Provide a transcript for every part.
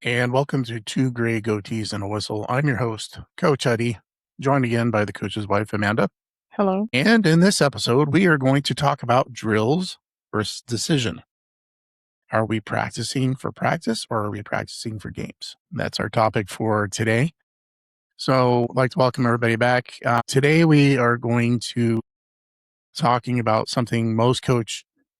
And welcome to Two Gray Goatees and a Whistle. I'm your host, Coach Huddy, joined again by the coach's wife, Amanda. Hello. And in this episode, we are going to talk about drills versus decision. Are we practicing for practice or are we practicing for games? That's our topic for today. So I'd like to welcome everybody back. Today, we are going to talking about something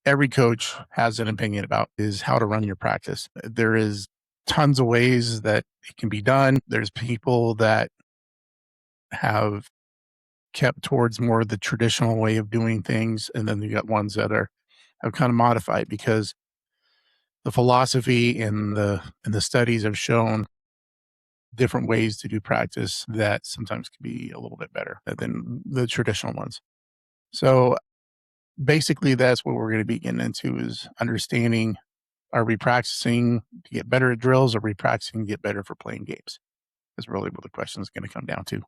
every coach has an opinion about, is how to run your practice. There is tons of ways that it can be done. There's people that have kept towards more of the traditional way of doing things. And then you got ones that have kind of modified because the philosophy and the studies have shown different ways to do practice that sometimes can be a little bit better than the traditional ones. So basically that's what we're going to be getting into, is understanding, are we practicing to get better at drills, or are we practicing to get better for playing games? That's really what the question is going to come down to.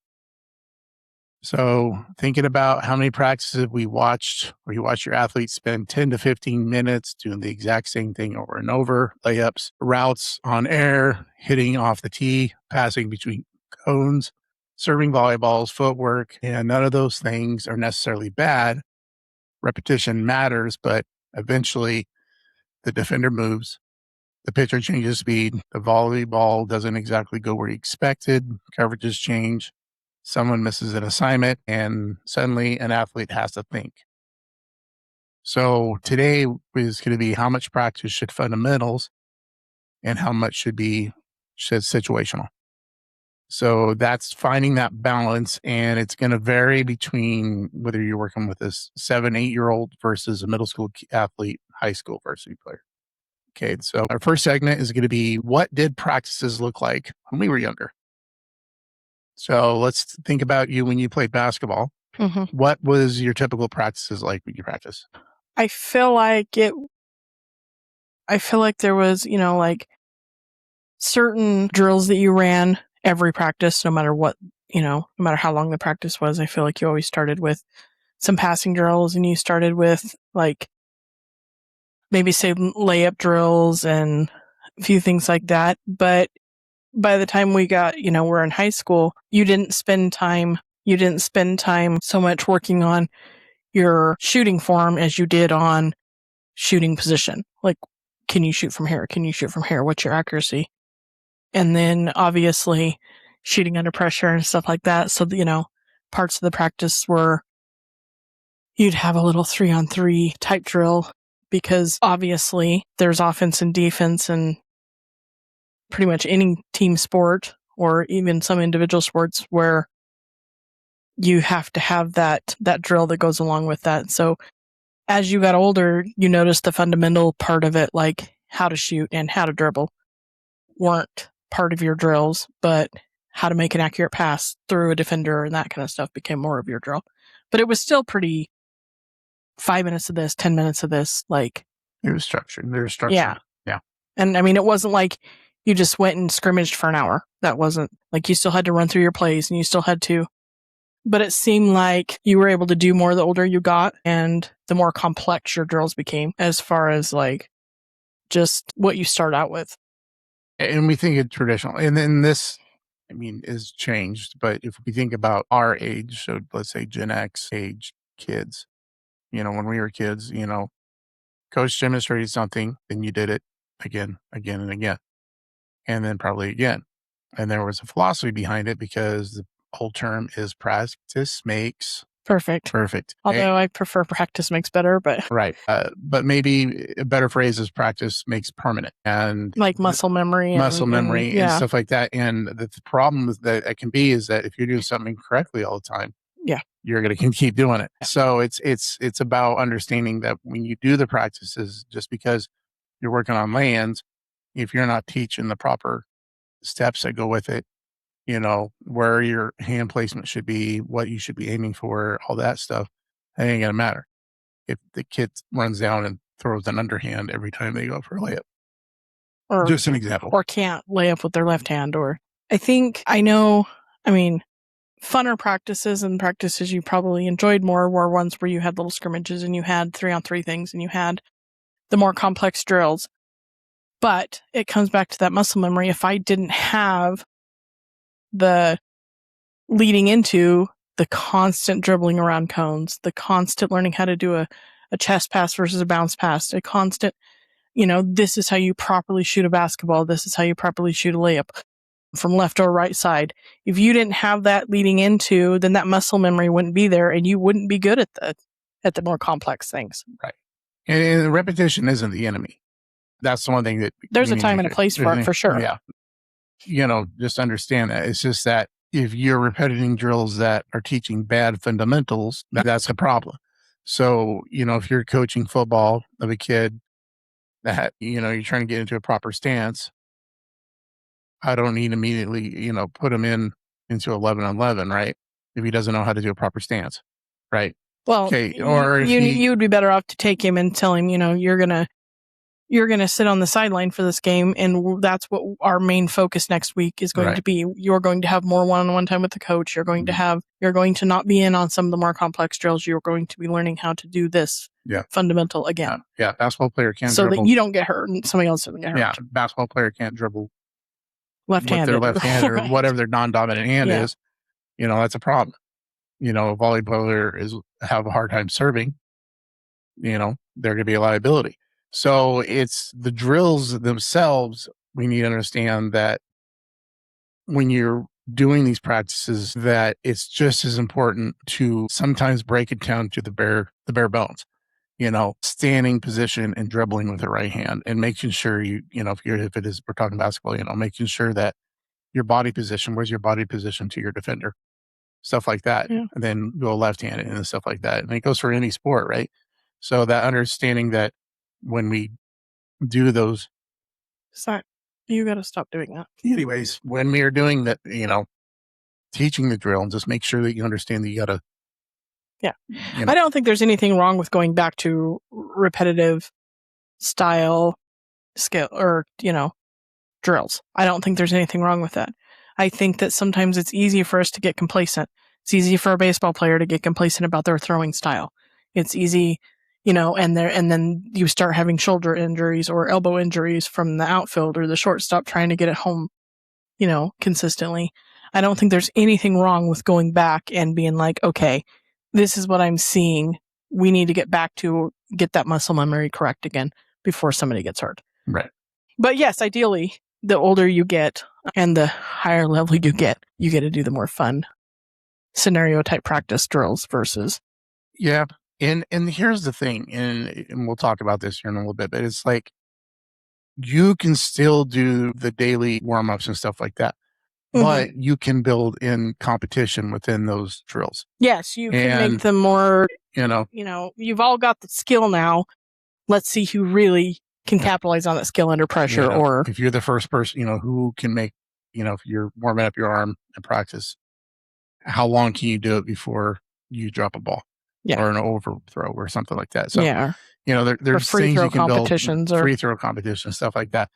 So thinking about how many practices we watched, where you watch your athletes spend 10 to 15 minutes doing the exact same thing over and over: layups, routes on air, hitting off the tee, passing between cones, serving volleyballs, footwork, and none of those things are necessarily bad. Repetition matters, but eventually the defender moves, the pitcher changes speed, the volleyball doesn't exactly go where you expected, coverages change, someone misses an assignment, and suddenly an athlete has to think. So today is going to be how much practice should fundamentals and how much should situational. So that's finding that balance, and it's going to vary between whether you're working with a 7-8-year-old versus a middle school athlete, high school varsity player. Okay, so our first segment is going to be, what did practices look like when we were younger? So let's think about you when you played basketball. Mm-hmm. What was your typical practices like when you practice? I feel like there was, like certain drills that you ran every practice, no matter what, no matter how long the practice was. I feel like you always started with some passing drills, and you started with like maybe say layup drills and a few things like that. But by the time we got, we're in high school, you didn't spend time so much working on your shooting form as you did on shooting position. Like, can you shoot from here? Can you shoot from here? What's your accuracy? And then obviously shooting under pressure and stuff like that. So, parts of the practice were you'd have a little 3-on-3 type drill, because obviously there's offense and defense in pretty much any team sport, or even some individual sports, where you have to have that drill that goes along with that. So as you got older, you noticed the fundamental part of it, like how to shoot and how to dribble, weren't part of your drills, but how to make an accurate pass through a defender and that kind of stuff became more of your drill. But it was still pretty 5 minutes of this, 10 minutes of this, like It was structured. There was structure. Yeah. Yeah. And I mean, it wasn't like you just went and scrimmaged for an hour. That wasn't like, you still had to run through your plays and you still had to, but it seemed like you were able to do more the older you got and the more complex your drills became, as far as like just what you start out with. And we think of traditional, and then this, is changed. But if we think about our age, so let's say Gen X age kids, when we were kids, coach demonstrated something, then you did it again, and again, and then probably again. And there was a philosophy behind it, because the whole term is practice makes Perfect. Although I prefer practice makes better, but right. But maybe a better phrase is practice makes permanent, and like muscle memory and stuff like that. And the problem that it can be is that if you're doing something correctly all the time, you're going to keep doing it. So it's about understanding that when you do the practices, just because you're working on lands, if you're not teaching the proper steps that go with it, where your hand placement should be, what you should be aiming for, all that stuff, that ain't going to matter if the kid runs down and throws an underhand every time they go for a layup. Or just an example. Or can't lay up with their left hand. Or funner practices and practices you probably enjoyed more were ones where you had little scrimmages and you had 3-on-3 things and you had the more complex drills. But it comes back to that muscle memory. If I didn't have the leading into the constant dribbling around cones, the constant learning how to do a chest pass versus a bounce pass, a constant, this is how you properly shoot a basketball. This is how you properly shoot a layup from left or right side. If you didn't have that leading into, then that muscle memory wouldn't be there and you wouldn't be good at the more complex things. Right. And repetition isn't the enemy. That's the one thing that there's a time and a place for it, for sure. Yeah. Just understand that. It's just that if you're repeating drills that are teaching bad fundamentals, that's a problem. So, if you're coaching football of a kid that, you're trying to get into a proper stance, I don't need immediately, put him into 11-on-11, right? If he doesn't know how to do a proper stance, right? Well, okay. Or you would be better off to take him and tell him, you're going to sit on the sideline for this game, and that's what our main focus next week is going to be. You're going to have more one-on-one time with the coach. You're going to not be in on some of the more complex drills. You're going to be learning how to do this fundamental again. Yeah, basketball player can't so dribble. That you don't get hurt and somebody else doesn't get hurt. Yeah, basketball player can't dribble left-handed. With their left hand or whatever their non-dominant hand is. That's a problem. A volleyball player have a hard time serving. They're going to be a liability. So it's the drills themselves. We need to understand that when you're doing these practices, that it's just as important to sometimes break it down to the bare bones. Standing position and dribbling with the right hand, and making sure if we're talking basketball, making sure that your body position, where's your body position to your defender, stuff like that, and then go left-handed and stuff like that. And it goes for any sport, right? So that understanding that when we do those, you got to stop doing that. Anyways, when we are doing that, teaching the drill, and just make sure that you understand that you got to. Yeah, I don't think there's anything wrong with going back to repetitive style skill or drills. I don't think there's anything wrong with that. I think that sometimes it's easy for us to get complacent. It's easy for a baseball player to get complacent about their throwing style. It's easy, and then you start having shoulder injuries or elbow injuries from the outfield or the shortstop trying to get it home, consistently. I don't think there's anything wrong with going back and being like, okay, this is what I'm seeing. We need to get back to get that muscle memory correct again before somebody gets hurt. Right. But yes, ideally, the older you get and the higher level you get to do the more fun scenario type practice drills versus. Yeah. And here's the thing, and we'll talk about this here in a little bit, but it's like you can still do the daily warm-ups and stuff like that, but you can build in competition within those drills. Yes, you can make them more, you've all got the skill now. Let's see who really can capitalize on that skill under pressure. Or if you're the first person, who can make, if you're warming up your arm in practice, how long can you do it before you drop a ball or an overthrow or something like that? So, there's free things throw you can competitions build, free throw competitions, stuff like that.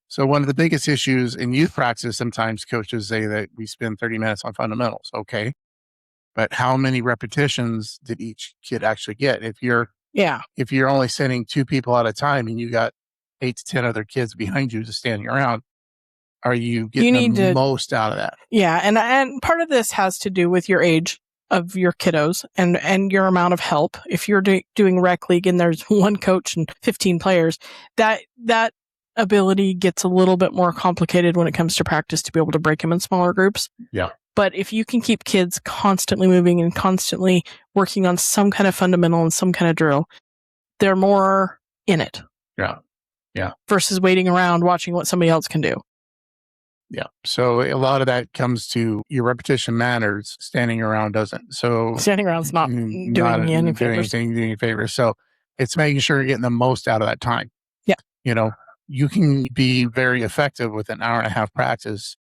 So one of the biggest issues in youth practice, sometimes coaches say that we spend 30 minutes on fundamentals. Okay. But how many repetitions did each kid actually get? If you're only sending 2 people at a time and you got 8 to 10 other kids behind you just standing around, are you getting the most out of that? Yeah. And part of this has to do with your age of your kiddos and your amount of help. If you're doing rec league and there's one coach and 15 players, that ability gets a little bit more complicated when it comes to practice to be able to break them in smaller groups. Yeah. But if you can keep kids constantly moving and constantly working on some kind of fundamental and some kind of drill, they're more in it. Yeah. Yeah. Versus waiting around watching what somebody else can do. Yeah. So a lot of that comes to your repetition matters. Standing around doesn't. So standing around's not doing you any favors. Doing any favors. So it's making sure you're getting the most out of that time. Yeah. You can be very effective with an hour and a half practice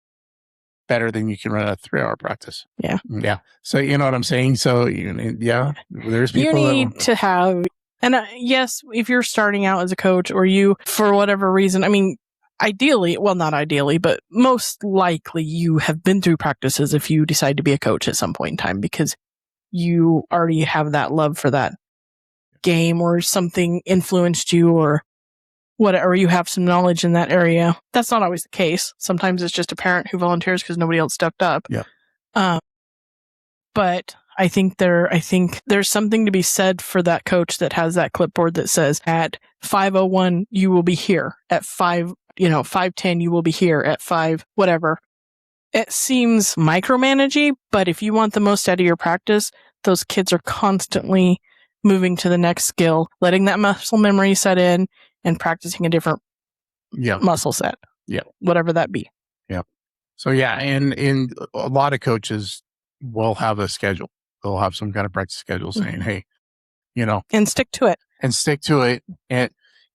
better than you can run a 3-hour practice. Yeah. Yeah. So you know what I'm saying? So there's people you need to have, and yes, if you're starting out as a coach or you, for whatever reason, I mean, ideally, well, not ideally, but most likely you have been through practices if you decide to be a coach at some point in time because you already have that love for that game or something influenced you or or you have some knowledge in that area. That's not always the case. Sometimes it's just a parent who volunteers because nobody else stepped up. Yeah. But I think there's something to be said for that coach that has that clipboard that says at 5:01 you will be here, at 5:10 you will be here, at 5 whatever. It seems micromanagey, but if you want the most out of your practice, those kids are constantly moving to the next skill, letting that muscle memory set in, and practicing a different muscle set. Yeah. Whatever that be. Yeah. So yeah, and a lot of coaches will have a schedule. They'll have some kind of practice schedule saying, hey, and stick to it.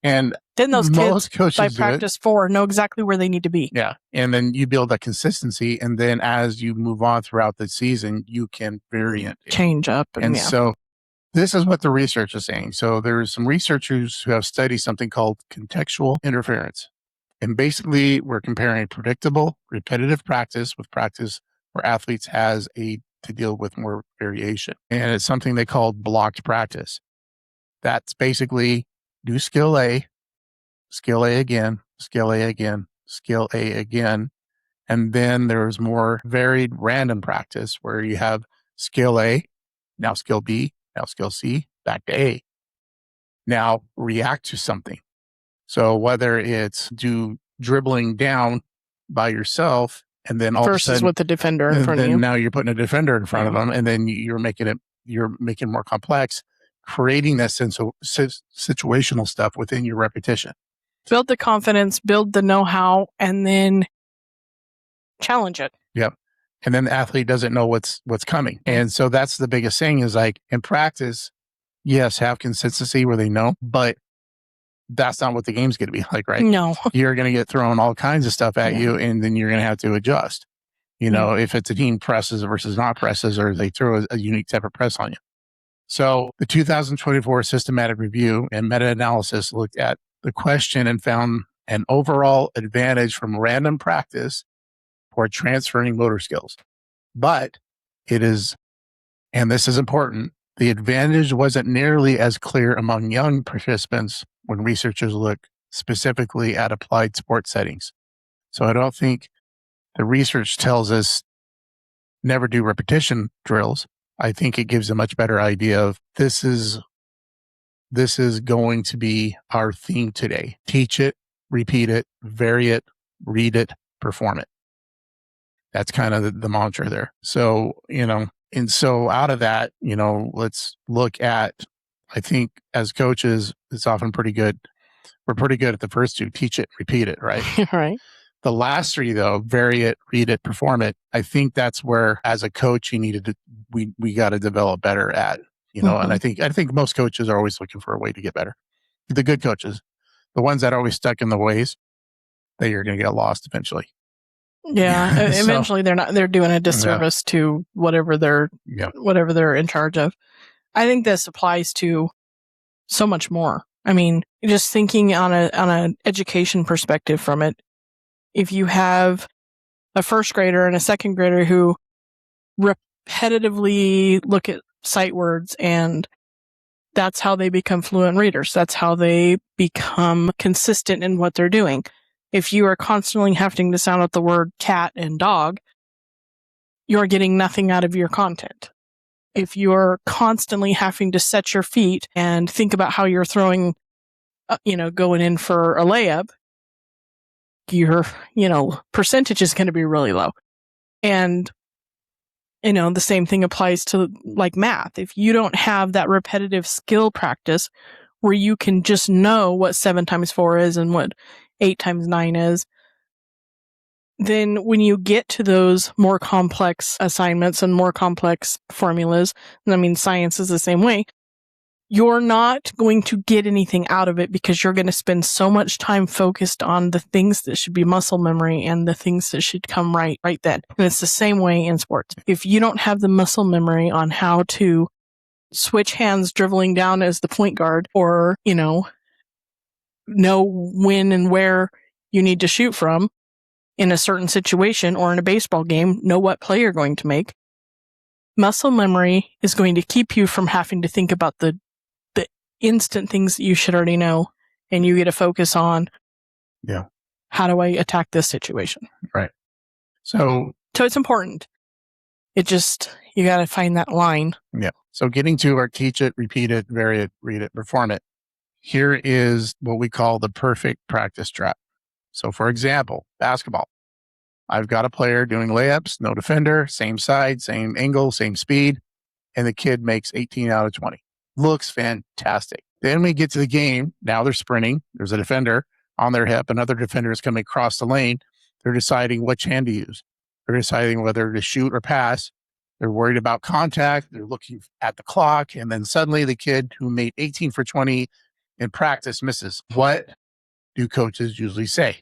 And then those most kids by practice 4 know exactly where they need to be. Yeah. And then you build that consistency. And then as you move on throughout the season, you can vary it. Change up. So this is what the research is saying. So there's some researchers who have studied something called contextual interference. And basically we're comparing predictable, repetitive practice with practice where athletes has to deal with more variation. And it's something they call blocked practice. That's basically do skill A again, skill A again, skill A again. And then there's more varied random practice where you have skill A, now skill B, now skill C, back to A. Now react to something. So whether it's do dribbling down by yourself and then all versus of a sudden, with the defender in front of you. Now you're putting a defender in front of them, and then you're making it more complex, creating that sense of situational stuff within your repetition. Build the confidence, build the know-how, and then challenge it. Yep. And then the athlete doesn't know what's coming. And so that's the biggest thing is like in practice, yes, have consistency where they know, but that's not what the game's going to be like, right? No. You're going to get thrown all kinds of stuff at you, and then you're going to have to adjust. If it's a team presses versus not presses, or they throw a unique type of press on you. So the 2024 systematic review and meta-analysis looked at the question and found an overall advantage from random practice for transferring motor skills. But it is, and this is important, the advantage wasn't nearly as clear among young participants when researchers look specifically at applied sports settings. So I don't think the research tells us never do repetition drills. I think it gives a much better idea of this is going to be our theme today. Teach it, repeat it, vary it, read it, perform it. That's kind of the mantra there. So, and so out of that, let's look at, I think as coaches, it's often pretty good. We're pretty good at the first two, teach it, repeat it, right? Right. The last three though, vary it, read it, perform it. I think that's where as a coach, we got to develop better at, and I think most coaches are always looking for a way to get better. The good coaches, the ones that are always stuck in the ways, you're going to get lost eventually. Yeah. Eventually they're doing a disservice to whatever they're in charge of. I think this applies to so much more. I mean, just thinking on an education perspective from it, if you have a first grader and a second grader who repetitively look at sight words and that's how they become fluent readers, that's how they become consistent in what they're doing. If you are constantly having to sound out the word cat and dog, you're getting nothing out of your content. If you're constantly having to set your feet and think about how you're throwing, going in for a layup, your, percentage is going to be really low. And, the same thing applies to like math. If you don't have that repetitive skill practice where you can just know what 7 times 4 is and what 8 times 9 is, then when you get to those more complex assignments and more complex formulas, and I mean, science is the same way, you're not going to get anything out of it because you're going to spend so much time focused on the things that should be muscle memory and the things that should come right then. And it's the same way in sports. If you don't have the muscle memory on how to switch hands dribbling down as the point guard, or, know when and where you need to shoot from in a certain situation, or in a baseball game, know what play you're going to make, muscle memory is going to keep you from having to think about the instant things that you should already know and you get to focus on, Yeah. how do I attack this situation? Right. So it's important. It just, you got to find that line. Yeah. So getting to our teach it, repeat it, vary it, read it, perform it. Here is what we call the perfect practice trap. So for example, basketball. I've got a player doing layups, no defender, same side, same angle, same speed, and the kid makes 18 out of 20. Looks fantastic. Then we get to the game. Now they're sprinting. There's a defender on their hip. Another defender is coming across the lane. They're deciding which hand to use. They're deciding whether to shoot or pass. They're worried about contact. They're looking at the clock. And then suddenly the kid who made 18 for 20 in practice misses. What do coaches usually say?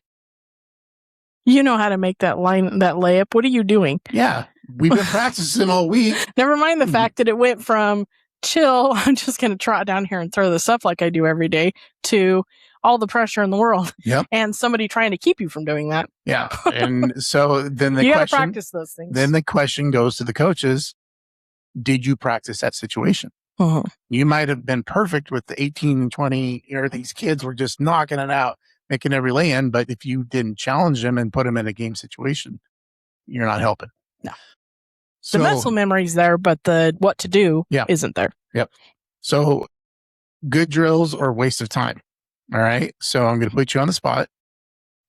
You know how to make that layup. What are you doing? Yeah, we've been practicing all week. Never mind the fact that it went from chill, I'm just going to trot down here and throw this up like I do every day, to all the pressure in the world. Yep. And somebody trying to keep you from doing that. Yeah. And so then you got to practice those things. Then the question goes to the coaches. Did you practice that situation? Uh-huh. You might have been perfect with the 18 and 20, or these kids were just knocking it out, making every lay in. But if you didn't challenge them and put them in a game situation, you're not helping. No. So, the muscle memory's there, but the what to do isn't there. Yep. So good drills are a waste of time. All right. So I'm going to put you on the spot.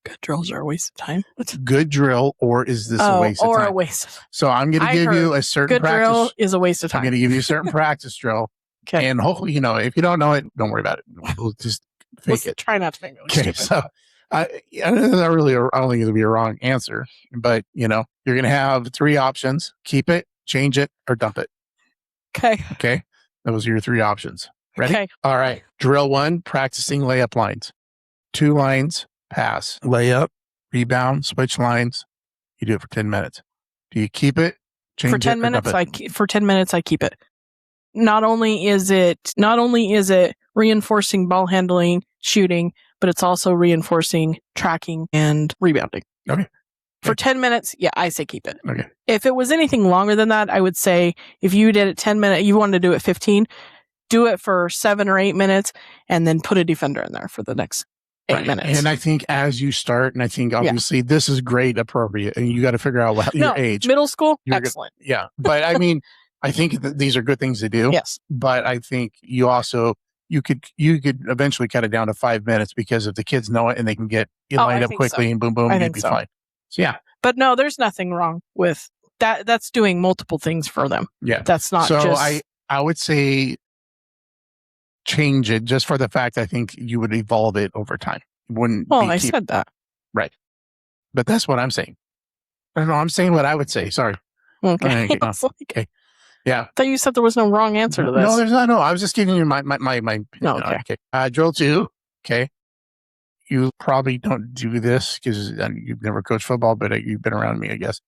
Good drills are a waste of time. Good drill, or is this a waste of time? Or a waste of time. So I'm going to give you a certain good practice. Drill is a waste of time. I'm going to give you a certain practice drill. Okay. And hopefully, if you don't know it, don't worry about it. We'll just fake it. Try not to make it okay. stupid. So I don't think it'll be a wrong answer, but you're going to have 3 options: keep it, change it, or dump it. Okay. Okay. Those are your 3 options. Ready? Okay. All right. Drill 1, practicing layup lines. 2 lines, pass, layup, rebound, switch lines. You do it for 10 minutes. Do you keep it, change for 10 it, minutes? or dump it? For 10 minutes, I keep it. Not only is it reinforcing ball handling, shooting, but it's also reinforcing tracking and rebounding. Okay. For 10 minutes, I say keep it. Okay. If it was anything longer than that, I would say if you did it 10 minutes, you wanted to do it 15, do it for 7 or 8 minutes, and then put a defender in there for the next 8 minutes. And I think as you start, and I think obviously this is great, appropriate, and you got to figure out your age. Middle school, excellent. But I mean, I think these are good things to do. Yes. But I think you also, you could eventually cut it down to 5 minutes, because if the kids know it and they can get lined up quickly and boom, boom, you'd be fine. So yeah. But no, there's nothing wrong with that. That's doing multiple things for them. Yeah. That's not so just. I would say change it, just for the fact I think you would evolve it over time. I said that. Right. But that's what I'm saying. I don't know. I'm saying what I would say. Sorry. Okay. Okay. Yeah. I thought you said there was no wrong answer to this. No, there's not. No, I was just giving you my okay. Drill 2. Okay. You probably don't do this because you've never coached football, but you've been around me, I guess.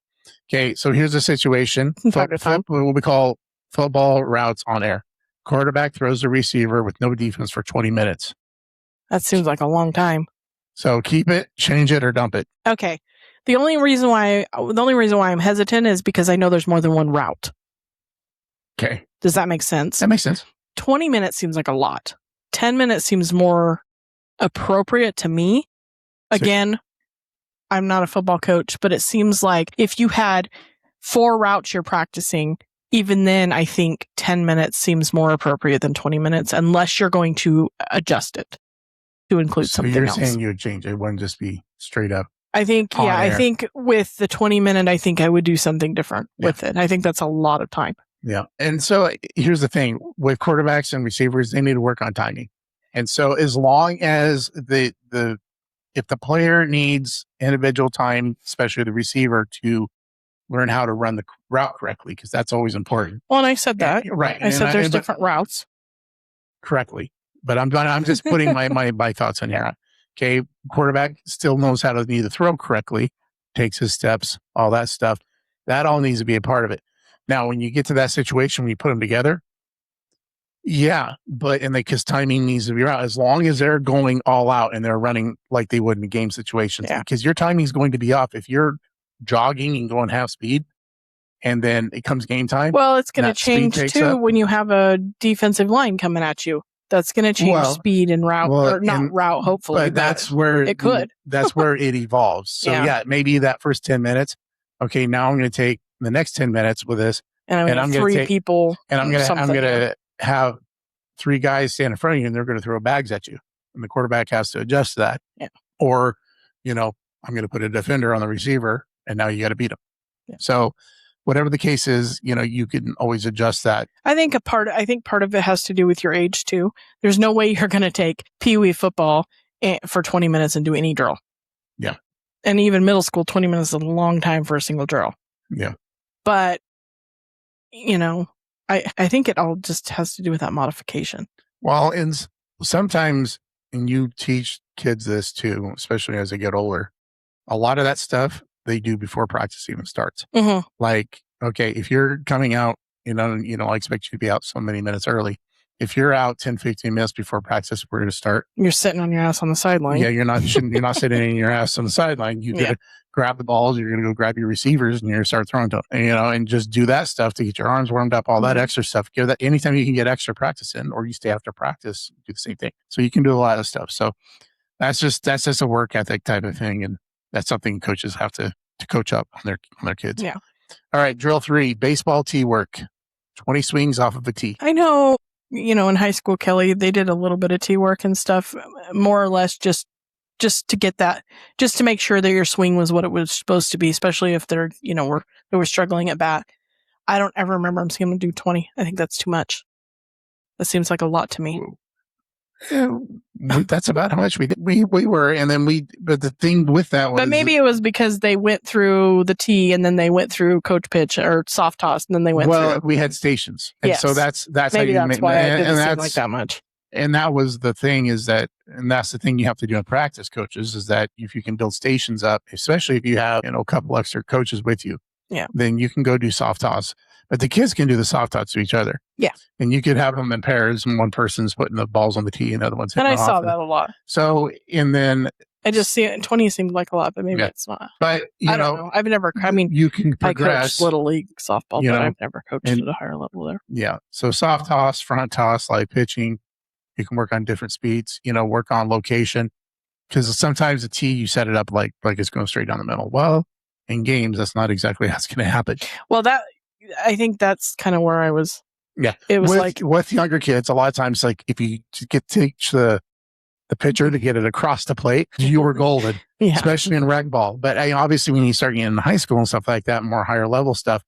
Okay. So here's the situation. What we call football routes on air. Quarterback throws the receiver with no defense for 20 minutes. That seems like a long time. So keep it, change it, or dump it. Okay. The only reason why I'm hesitant is because I know there's more than one route. Okay. Does that make sense? That makes sense. 20 minutes seems like a lot. 10 minutes seems more appropriate to me. Again, I'm not a football coach, but it seems like if you had 4 routes you're practicing, even then I think 10 minutes seems more appropriate than 20 minutes, unless you're going to adjust it to include something else. So you're saying you would change it. It wouldn't just be straight up. I think, I think with the 20 minute, I think I would do something different with it. I think that's a lot of time. Yeah. And so here's the thing with quarterbacks and receivers, they need to work on timing. And so as long as if the player needs individual time, especially the receiver, to learn how to run the route correctly, because that's always important. Well, and I said that. Right. I said there's different routes. Correctly. But I'm just putting my thoughts in here. Okay. Quarterback still knows how to need to throw correctly, takes his steps, all that stuff. That all needs to be a part of it. Now, when you get to that situation, when you put them together, because timing needs to be right. As long as they're going all out and they're running like they would in game situations, because your timing is going to be off. If you're jogging and going half speed, and then it comes game time. Well, it's going to change too when you have a defensive line coming at you. that's going to change speed and route, or not route, hopefully. But that's where it could. That's where it evolves. So yeah, maybe that first 10 minutes. Okay, now I'm going to take the next 10 minutes with this, and I'm going to take people, and I'm going to have 3 guys stand in front of you, and they're going to throw bags at you, and the quarterback has to adjust to that. Yeah. Or, I'm going to put a defender on the receiver, and now you got to beat them. Yeah. So whatever the case is, you can always adjust that. I think part of it has to do with your age too. There's no way you're going to take Pee-wee football for 20 minutes and do any drill. Yeah. And even middle school, 20 minutes is a long time for a single drill. Yeah. But, I think it all just has to do with that modification. Well, and sometimes, and you teach kids this too, especially as they get older, a lot of that stuff they do before practice even starts. Mm-hmm. Like, okay, if you're coming out, I expect you to be out so many minutes early. If you're out 10, 15 minutes before practice, we're going to start. You're sitting on your ass on the sideline. Yeah, you're not sitting in your ass on the sideline. You got to grab the balls. You're going to go grab your receivers and you're going to start throwing to them, and just do that stuff to get your arms warmed up, all that extra stuff. Give that anytime you can get extra practice in, or you stay after practice, do the same thing. So you can do a lot of stuff. So that's just a work ethic type of thing. And that's something coaches have to coach up on their kids. Yeah. All right. Drill 3, baseball tee work, 20 swings off of a tee. I know, in high school, Kelly, they did a little bit of tee work and stuff, more or less just to get that, just to make sure that your swing was what it was supposed to be, especially if they're, they were struggling at bat. I don't ever remember them seeing them do 20. I think that's too much. That seems like a lot to me. Yeah, that's about how much we were, and then but the thing with that was, but maybe it was because they went through the tee and then they went through coach pitch or soft toss and then they went through. We had stations, and so that's maybe how that's why it didn't seem like that much. And that was the thing and that's the thing you have to do in practice, coaches, is that if you can build stations up, especially if you have a couple extra coaches with you, then you can go do soft toss. But the kids can do the soft toss to each other. Yeah. And you could have them in pairs, and one person's putting the balls on the tee and the other one's hitting off. And I saw that a lot. So, and then I just see it. 20 seemed like a lot, but maybe it's not. But, I don't know. I've never, you can progress. I coached Little League softball, but I've never coached at a higher level there. Yeah. So soft toss, front toss, like pitching, you can work on different speeds, work on location. Because sometimes the tee, you set it up like it's going straight down the middle. Well, in games, that's not exactly how it's going to happen. Well, I think that's kind of where I was. Yeah. It was with younger kids, a lot of times, like if you teach the pitcher to get it across the plate, you were golden, especially in rec ball. But obviously when you start getting in high school and stuff like that, more higher level stuff,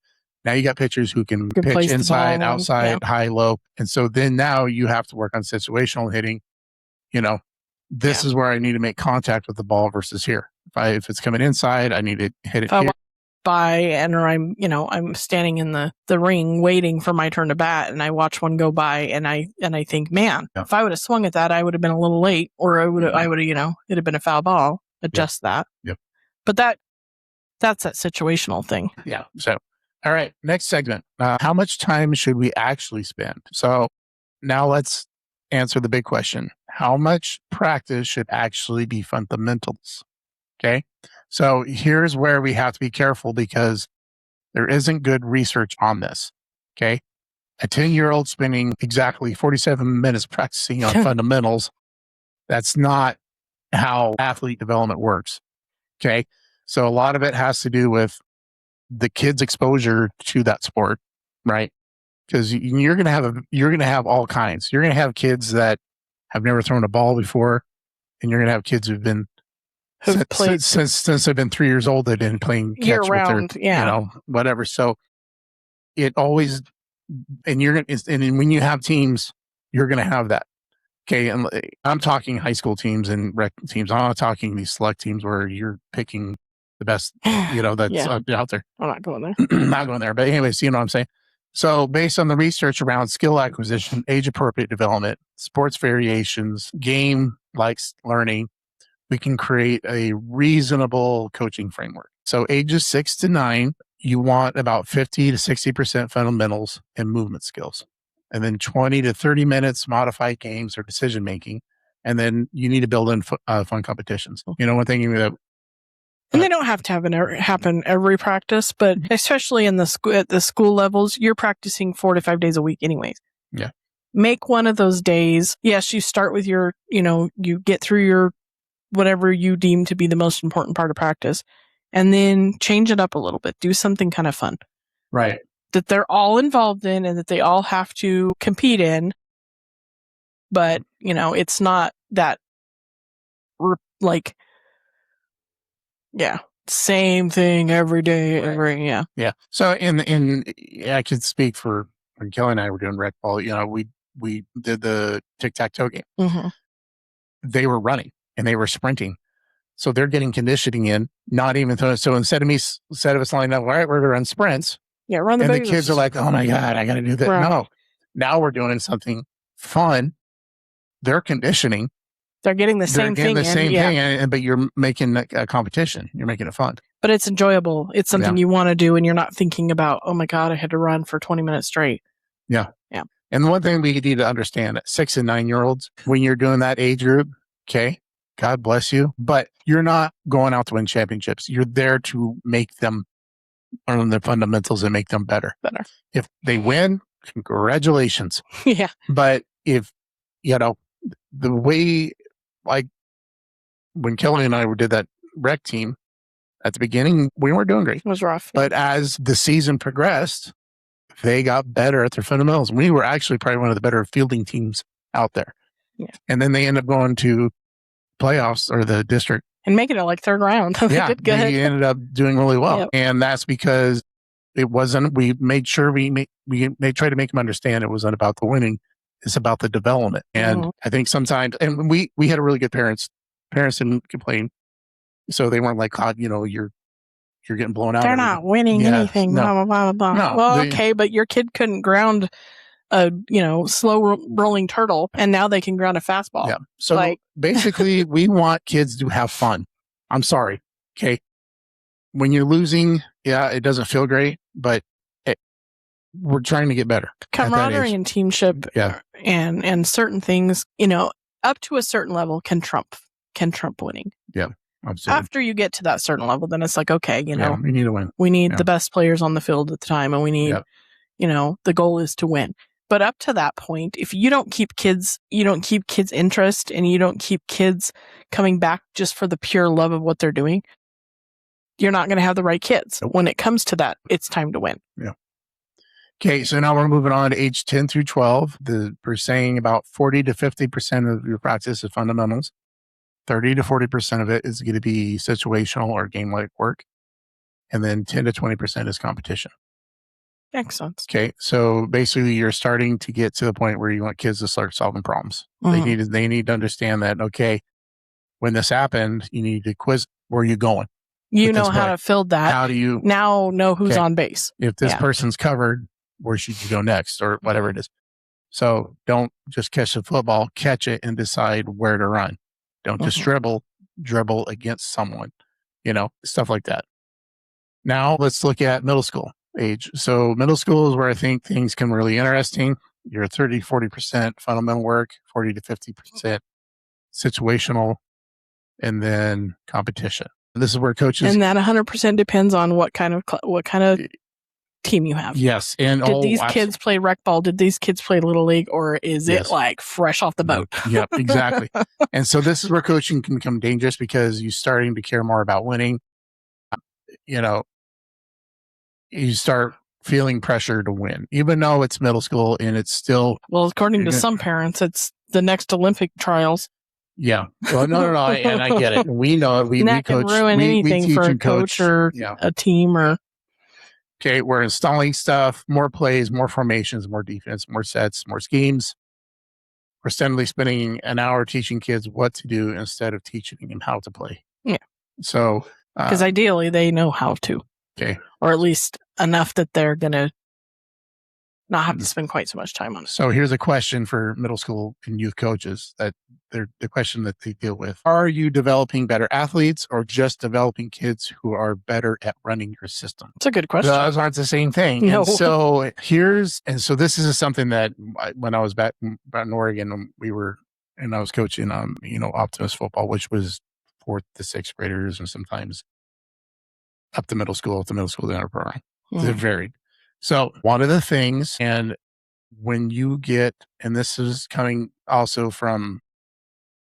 now you got pitchers who can pitch inside, outside, high, low. And so then now you have to work on situational hitting. This is where I need to make contact with the ball versus here. If it's coming inside, I need to hit it here. Or I'm standing in the ring waiting for my turn to bat, and I watch one go by, and I think, man, if I would have swung at that, I would have been a little late, or I would have it'd have been a foul ball. Adjust that. Yep. But that's that situational thing. Yeah. So, all right, next segment. How much time should we actually spend? So now let's answer the big question: how much practice should actually be fundamentals? Okay. So here's where we have to be careful, because there isn't good research on this. Okay. A 10-year-old spending exactly 47 minutes practicing on fundamentals. That's not how athlete development works. Okay. So a lot of it has to do with the kid's exposure to that sport, right? Because you're going to have all kinds. You're going to have kids that have never thrown a ball before, and you're going to have kids who've been played since they've been 3 years old. They've been playing catch with their, whatever. So it always, and when you have teams, you're going to have that. Okay. And I'm talking high school teams and rec teams. I'm not talking these select teams where you're picking the best, that's out there. I'm not going there. Not going there. But anyways, you know what I'm saying? So based on the research around skill acquisition, age appropriate development, sports variations, game likes learning, we can create a reasonable coaching framework. So ages 6 to 9, you want about 50 to 60% fundamentals and movement skills. And then 20 to 30 minutes modified games or decision making. And then you need to build in fun competitions. One thing that, and they don't have to happen every practice, but especially at the school levels, you're practicing 4 to 5 days a week anyways. Yeah. make one of those days. Yes, you start with your, you get through your whatever you deem to be the most important part of practice, and then change it up a little bit. Do something kind of fun. Right. That they're all involved in and that they all have to compete in. But, it's not that same thing every day, right. Yeah. So I could speak for when Kelly and I were doing rec ball, we did the tic-tac-toe game. Mm-hmm. They were running and they were sprinting. So they're getting conditioning in, not even so instead of us lining up, all right, we're going to run sprints. Yeah, run the and bases. The kids are like, oh my God, I got to do that. Right. No, now we're doing something fun. They're conditioning. They're getting the same thing. But you're making a competition. You're making it fun. But it's enjoyable. It's something you want to do, and you're not thinking about, oh my God, I had to run for 20 minutes straight. Yeah. Yeah. And the one thing we need to understand, 6 and 9-year-olds, when you're doing that age group, okay, God bless you, but you're not going out to win championships. You're there to make them learn their fundamentals and make them better. If they win, congratulations. Yeah. But if, the way, like when Kelly and I did that rec team at the beginning, we weren't doing great. It was rough. But as the season progressed, they got better at their fundamentals. We were actually probably one of the better fielding teams out there. Yeah. And then they end up going to playoffs or the district. And making it like third round. Yeah, did good. They ended up doing really well. Yep. And that's because we made sure we try to make them understand it wasn't about the winning. It's about the development. And I think sometimes, and we had a really good parents didn't complain. So they weren't like, God, you're getting blown out. They're not winning anything. No. Blah, blah, blah, blah. No, well, okay, but your kid couldn't ground a, slow rolling turtle, and now they can ground a fastball. Yeah. So basically, we want kids to have fun. I'm sorry. Okay. When you're losing, it doesn't feel great, but we're trying to get better. Camaraderie and teamship and certain things, up to a certain level can trump winning. Yeah. Absolutely. After you get to that certain level, then it's like, okay, we need to win. We need the best players on the field at the time, and we need, the goal is to win. But up to that point, if you don't keep kids' interest, and you don't keep kids coming back just for the pure love of what they're doing, you're not going to have the right kids. Nope. When it comes to that, it's time to win. Yeah. Okay, so now we're moving on to age 10 through 12. We're saying about 40 to 50% of your practice is fundamentals. 30 to 40% of it is going to be situational or game-like work. And then 10 to 20% is competition. Excellent. Okay, so basically you're starting to get to the point where you want kids to start solving problems. Mm-hmm. They need to understand that, okay, when this happened, you need to quiz, where are you going? You know how to fill that. How do you now know who's on base? If this person's covered, where should you go next, or whatever it is? So don't just catch the football, catch it and decide where to run. Don't just dribble against someone, stuff like that. Now let's look at middle school age. So middle school is where I think things can really interesting. You're 30, 40% fundamental work, 40 to 50% situational, and then competition. This is where coaches, and that 100% depends on what kind of team you have. Yes, and did these kids play rec ball? Did these kids play little league, or is it like fresh off the boat? Yep, exactly. And so this is where coaching can become dangerous because you're starting to care more about winning. You start feeling pressure to win, even though it's middle school and it's still. Well, according to some parents, it's the next Olympic trials. Yeah. Well, no, and I get it. We know it. We that coach. Can ruin anything we for a coach or a team or. Okay, we're installing stuff, more plays, more formations, more defense, more sets, more schemes. We're steadily spending an hour teaching kids what to do instead of teaching them how to play. Yeah. So. Because ideally they know how to. Okay. Or at least enough that they're going to not have to spend quite so much time on it. So here's a question for middle school and youth coaches that they're the question that they deal with. Are you developing better athletes or just developing kids who are better at running your system? It's a good question. Those aren't the same thing. No. And so this is something that when I was back in Oregon, I was coaching, Optimus football, which was 4th to 6th graders and sometimes up to middle school, the honor program. It varied. So one of the things, and when you get, and this is coming also from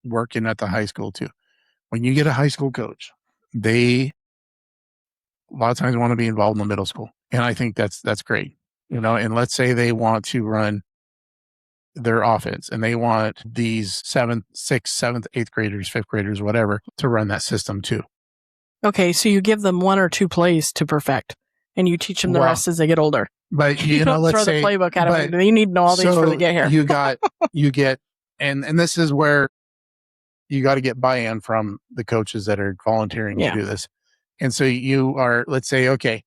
working at the high school too, when you get a high school coach, they a lot of times want to be involved in the middle school. And I think that's great. And let's say they want to run their offense and they want these 7th, 6th, 7th, 8th graders, 5th graders, whatever, to run that system too. Okay, so you give them 1 or 2 plays to perfect and you teach them the rest as they get older. But you don't let's throw say the playbook at them. You need to know all these before they get here. you get, and this is where you got to get buy-in from the coaches that are volunteering to do this. And so you are, let's say, okay,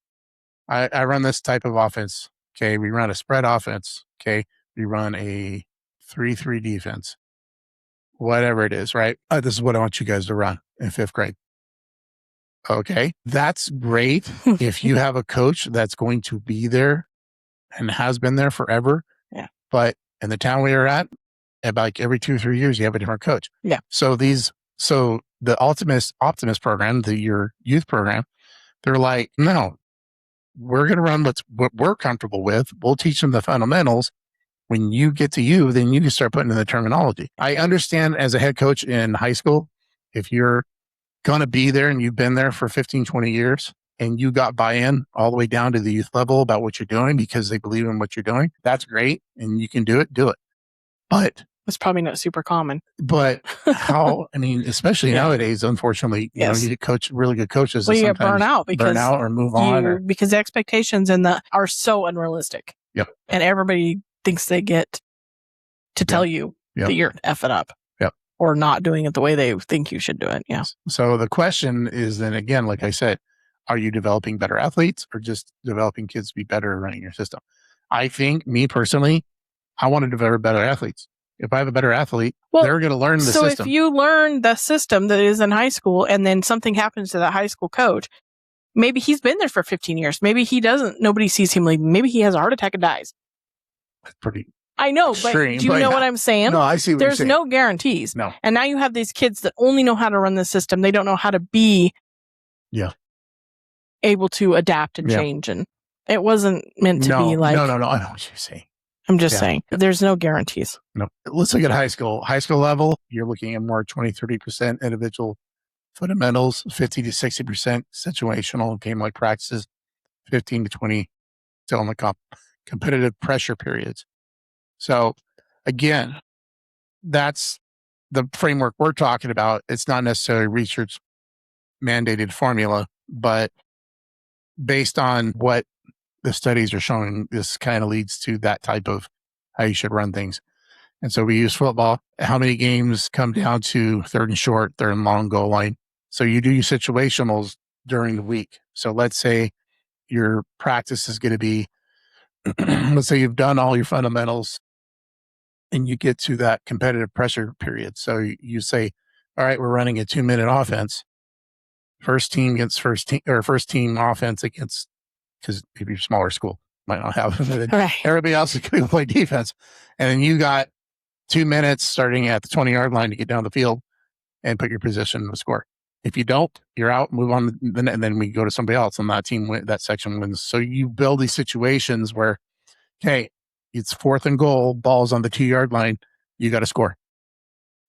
I run this type of offense. Okay, we run a spread offense. Okay, we run a 3-3 defense. Whatever it is, right? This is what I want you guys to run in 5th grade. Okay, that's great if you have a coach that's going to be there and has been there forever. Yeah. But in the town we are at, about like every 2 or 3 years, you have a different coach. Yeah. So the Optimist program, your youth program, they're like, no, we're going to run what we're comfortable with. We'll teach them the fundamentals. When you get to you, then you can start putting in the terminology. I understand as a head coach in high school, if you're going to be there and you've been there for 15, 20 years and you got buy-in all the way down to the youth level about what you're doing because they believe in what you're doing, that's great. And you can do it. But it's probably not super common. But especially nowadays, unfortunately, you get really good coaches. Well, you get burn out or move on. Because the expectations are so unrealistic. Yep. And everybody thinks they get to tell you that you're effing up. Yep. Or not doing it the way they think you should do it. Yeah. So the question is then again, like I said, are you developing better athletes or just developing kids to be better at running your system? I think, me personally, I want to develop better athletes. If I have a better athlete, they're going to learn the system. So if you learn the system that is in high school and then something happens to that high school coach, maybe he's been there for 15 years. Maybe he doesn't. Nobody sees him leaving. Maybe he has a heart attack and dies. That's pretty I know, extreme, but do you know what I'm saying? No, I see what you're saying. There's no guarantees. No. And now you have these kids that only know how to run the system. They don't know how to be able to adapt and change. And it wasn't meant to be like... No, I know what you're saying. I'm just saying, there's no guarantees. No. Let's look at high school. High school level, you're looking at more 20, 30% individual fundamentals, 50 to 60% situational game like practices, 15 to 20 still in the competitive pressure periods. So again, that's the framework we're talking about. It's not necessarily research mandated formula, but based on what the studies are showing, this kind of leads to that type of how you should run things. And so we use football. How many games come down to 3rd and short, 3rd and long goal line? So you do your situationals during the week. So let's say your practice is going to be, let's say you've done all your fundamentals and you get to that competitive pressure period. So you say, all right, we're running a 2-minute offense. First team against first team offense against, because if you're a smaller school, might not have it. Right. Everybody else is going to play defense. And then you got 2 minutes starting at the 20-yard line to get down the field and put your position in the score. If you don't, you're out, move on, and then we go to somebody else and that section wins. So you build these situations where, okay, it's 4th and goal, ball's on the 2-yard line, you got to score.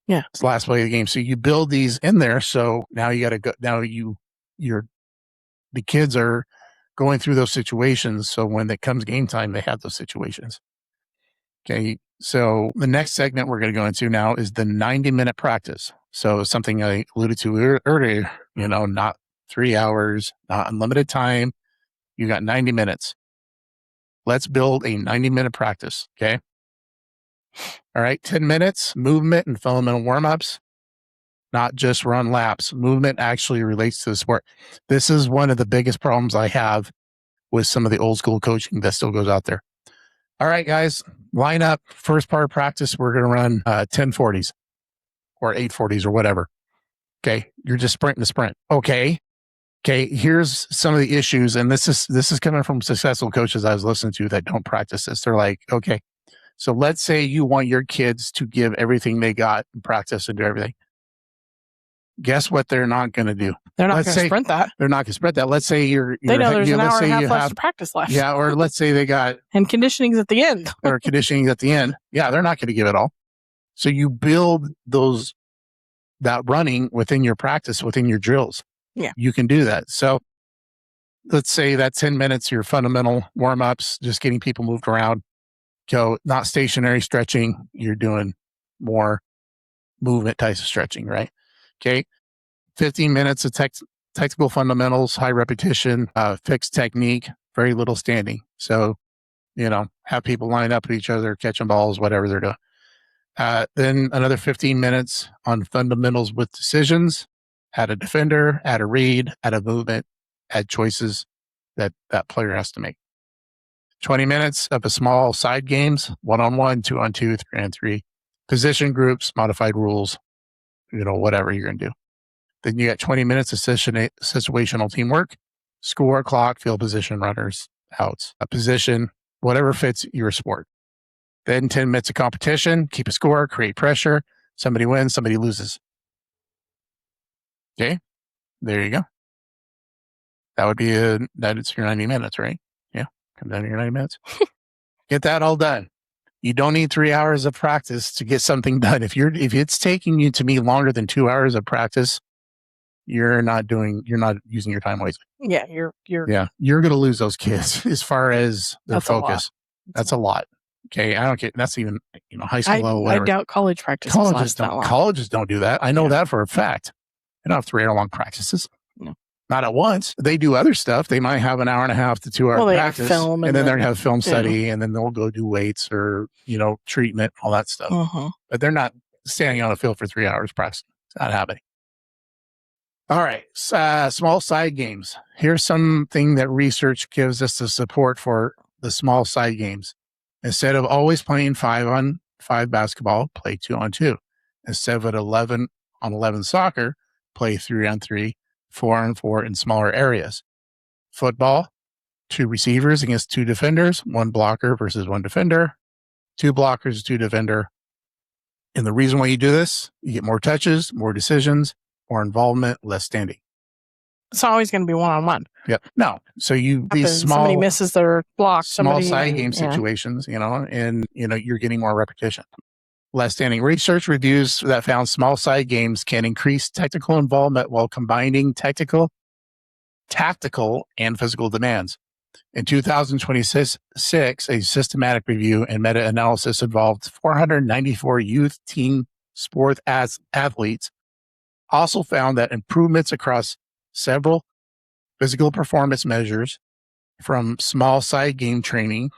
Yeah. It's the last play of the game. So you build these in there. So now you got to go, the kids are going through those situations. So when it comes game time, they have those situations. Okay. So the next segment we're going to go into now is the 90-minute practice. So something I alluded to earlier, not 3 hours, not unlimited time. You got 90 minutes. Let's build a 90-minute practice. Okay. All right. 10 minutes, movement and fundamental warm-ups, not just run laps. Movement actually relates to the sport. This is one of the biggest problems I have with some of the old school coaching that still goes out there. All right, guys, line up. First part of practice, we're going to run 1040s or 840s or whatever. Okay. You're just sprinting the sprint. Okay. Here's some of the issues. And this is coming from successful coaches I was listening to that don't practice this. They're like, okay, so let's say you want your kids to give everything they got in practice and do everything. Guess what they're not going to do? They're not going to sprint that. They're not going to sprint that. Let's say they know there's an hour and a half left to practice left. Yeah, or let's say they got... and conditioning's at the end. or conditioning's at the end. Yeah, they're not going to give it all. So you build that running within your practice, within your drills. Yeah. You can do that. So let's say that 10 minutes, your fundamental warm-ups, just getting people moved around. So not stationary stretching. You're doing more movement types of stretching, right? Okay. 15 minutes of technical fundamentals, high repetition, fixed technique, very little standing. So, have people line up with each other, catching balls, whatever they're doing. Then another 15 minutes on fundamentals with decisions, add a defender, add a read, add a movement, add choices that player has to make. 20 minutes of a small side games, 1-on-1, 2-on-2, 3-on-3, position groups, modified rules, whatever you're going to do. Then you got 20 minutes of situational teamwork, score, clock, field position, runners, outs, a position, whatever fits your sport. Then 10 minutes of competition, keep a score, create pressure. Somebody wins, somebody loses. Okay, there you go. That would be it's your 90 minutes, right? Yeah, come down to your 90 minutes. Get that all done. You don't need 3 hours of practice to get something done. If it's taking you to me longer than 2 hours of practice, you're not using your time wisely. Yeah, you're going to lose those kids as far as their focus. That's a lot. Okay, I don't get. That's even high school level. Whatever. I doubt college practices last that long. Colleges don't do that. I know that for a fact. They don't have 3 hour long practices. No, not at once. They do other stuff. They might have an hour and a half to 2 hour practice, film and then they're gonna have film study, and then they'll go do weights or treatment, all that stuff. But they're not standing on a field for 3 hours practicing. It's not happening. All right, small side games. Here's something that research gives us the support for the small side games. Instead of always playing 5-on-5 basketball, play 2-on-2. Instead of 11-on-11 soccer, play 3-on-3, 4-on-4 in smaller areas. Football, 2 receivers against 2 defenders, 1 blocker versus 1 defender, 2 blockers, 2 defender. And the reason why you do this, you get more touches, more decisions, more involvement, less standing. It's always going to be 1-on-1. Yep. No. So these small, somebody misses their block, small side game situations, and you're getting more repetition. Less standing. Research reviews that found small side games can increase technical involvement while combining tactical, and physical demands. In 2026, a systematic review and meta-analysis involved 494 youth team sport athletes also found that improvements across several physical performance measures from small side game training,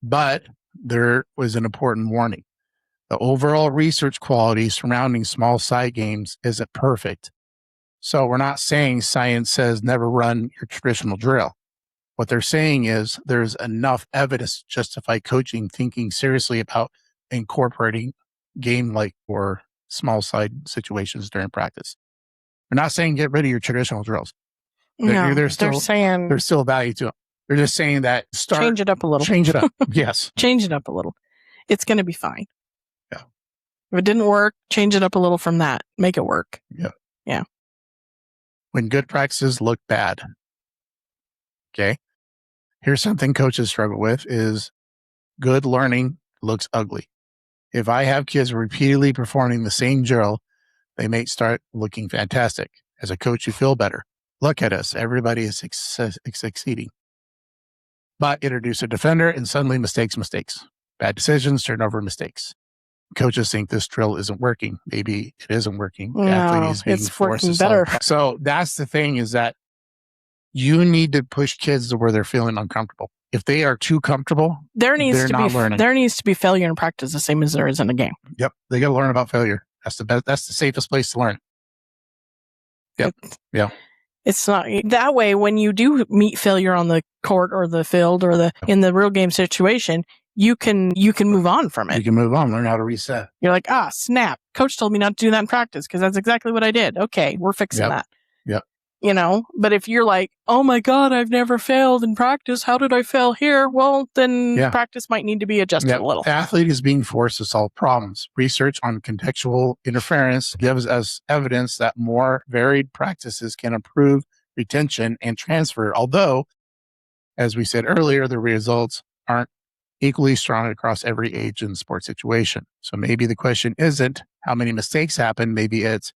but there was an important warning. The overall research quality surrounding small side games isn't perfect. So we're not saying science says never run your traditional drill. What they're saying is there's enough evidence to justify coaching thinking seriously about incorporating game-like or small side situations during practice. We're not saying get rid of your traditional drills. They're saying there's still value to them. They're just saying that change it up a little. Change it up. Yes. Change it up a little. It's going to be fine. Yeah. If it didn't work, change it up a little from that. Make it work. Yeah. Yeah. When good practices look bad. Okay. Here's something coaches struggle with is good learning looks ugly. If I have kids repeatedly performing the same drill, they may start looking fantastic. As a coach, you feel better. Look at us. Everybody is succeeding. But introduce a defender and suddenly mistakes. Bad decisions, turnover, mistakes. Coaches think this drill isn't working. Maybe it isn't working. No, athlete is being it's forced working to better. So that's the thing is that you need to push kids to where they're feeling uncomfortable. If they are too comfortable, they're not learning. There needs to be failure in practice the same as there is in a game. Yep. They got to learn about failure. That's the safest place to learn. Yep. Yeah. It's not that way. When you do meet failure on the court or the field or in the real game situation, you can move on from it. You can move on, learn how to reset. You're like, snap. Coach told me not to do that in practice because that's exactly what I did. Okay, we're fixing that. Yep. But if you're like, oh my God, I've never failed in practice. How did I fail here? Well, then practice might need to be adjusted a little. The athlete is being forced to solve problems. Research on contextual interference gives us evidence that more varied practices can improve retention and transfer, although, as we said earlier, the results aren't equally strong across every age and sport situation. So maybe the question isn't how many mistakes happen. Maybe it's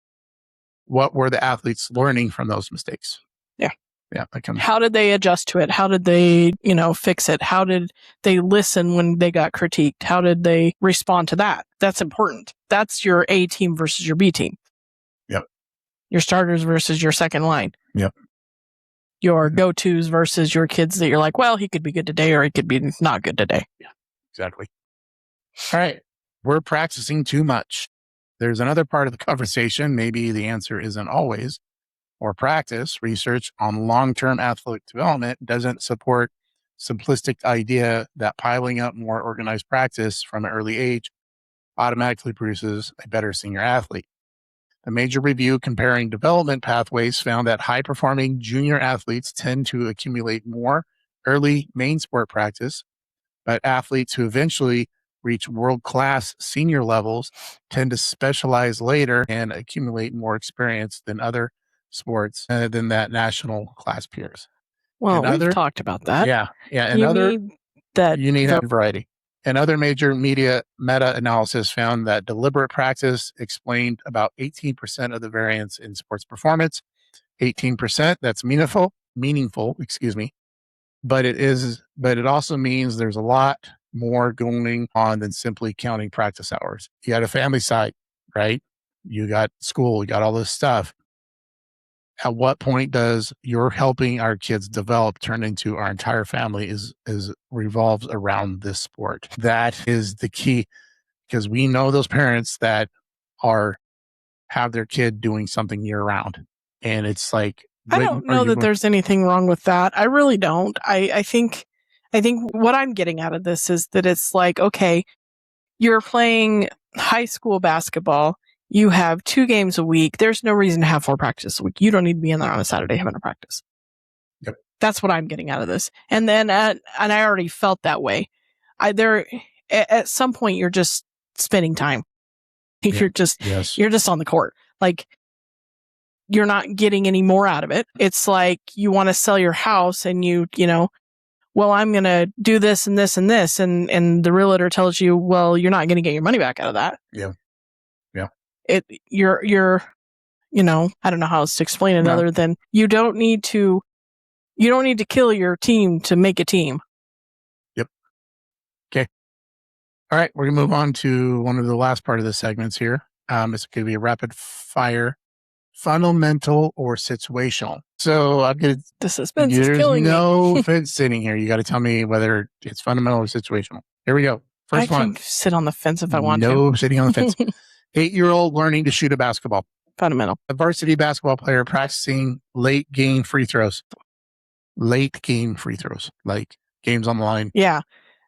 what were the athletes learning from those mistakes? Yeah. Yeah. How did they adjust to it? How did they, fix it? How did they listen when they got critiqued? How did they respond to that? That's important. That's your A team versus your B team. Yep. Your starters versus your second line. Yep. Your go-tos versus your kids that you're like, well, he could be good today or he could be not good today. Yeah, exactly. All right. We're practicing too much. There's another part of the conversation. Maybe the answer isn't always or practice. Research on long-term athletic development doesn't support simplistic idea that piling up more organized practice from an early age automatically produces a better senior athlete. A major review comparing development pathways found that high-performing junior athletes tend to accumulate more early main sport practice, but athletes who eventually reach world-class senior levels tend to specialize later and accumulate more experience than other sports than that national class peers. Well, we've talked about that. Yeah. You need that variety. Another major media meta-analysis found that deliberate practice explained about 18% of the variance in sports performance. 18%, that's meaningful, but it also means there's a lot more going on than simply counting practice hours. You got a family side, right? You got school, you got all this stuff. At what point does you're helping our kids develop turn into our entire family is revolves around this sport? That is the key, because we know those parents that have their kid doing something year round. And it's like, I don't know that there's anything wrong with that. I really don't. I think what I'm getting out of this is that it's like, okay, you're playing high school basketball. You have 2 games a week. There's no reason to have 4 practices a week. You don't need to be in there on a Saturday having a practice. Yep. That's what I'm getting out of this. And then, and I already felt that way. At some point, you're just spending time. You're just on the court. Like, you're not getting any more out of it. It's like you want to sell your house and well, I'm going to do this and this and this. And the realtor tells you, well, you're not going to get your money back out of that. Yeah. Yeah. You're I don't know how else to explain it other than you don't need to kill your team to make a team. Yep. Okay. All right. We're going to move on to one of the last part of the segments here. It's going to be a rapid fire, fundamental or situational. So I'm going to, the suspense is killing me. There's no fence sitting here. You got to tell me whether it's fundamental or situational. Here we go. First one. I can sit on the fence if I want to. No sitting on the fence. 8-year-old learning to shoot a basketball. Fundamental. A varsity basketball player practicing late game free throws. Like games on the line. Yeah.